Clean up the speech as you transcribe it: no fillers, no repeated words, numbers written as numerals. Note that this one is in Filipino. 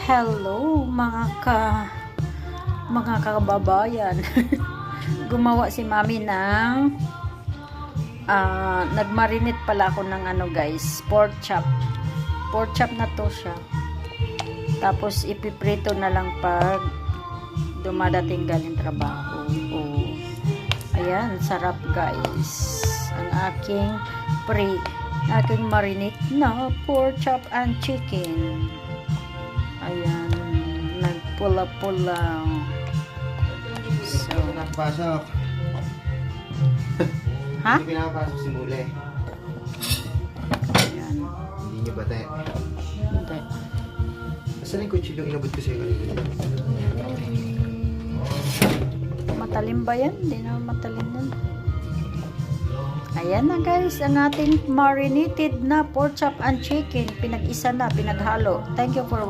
Hello mga kababayan. Gumawa si Mami ng nagmarinate pala ako ng guys, pork chop. Pork chop na to siya. Tapos ipiprito na lang pag dumadating galing trabaho. Oh. Ayan, sarap guys. Ang aking marinate na pork chop and chicken. Ayan, nagpula-pula. So, nakapasok. ha? Hindi pinapasok si Mule. Ayan. Hindi niyo ba tayo? Hindi. Asan yung kutsilyo inabot ko sa'yo kanina? Matalim ba yan? Hindi na matalim yan. Ayan na guys, ang ating marinated na pork chop and chicken. Pinag-isa na, pinaghalo. Thank you for watching.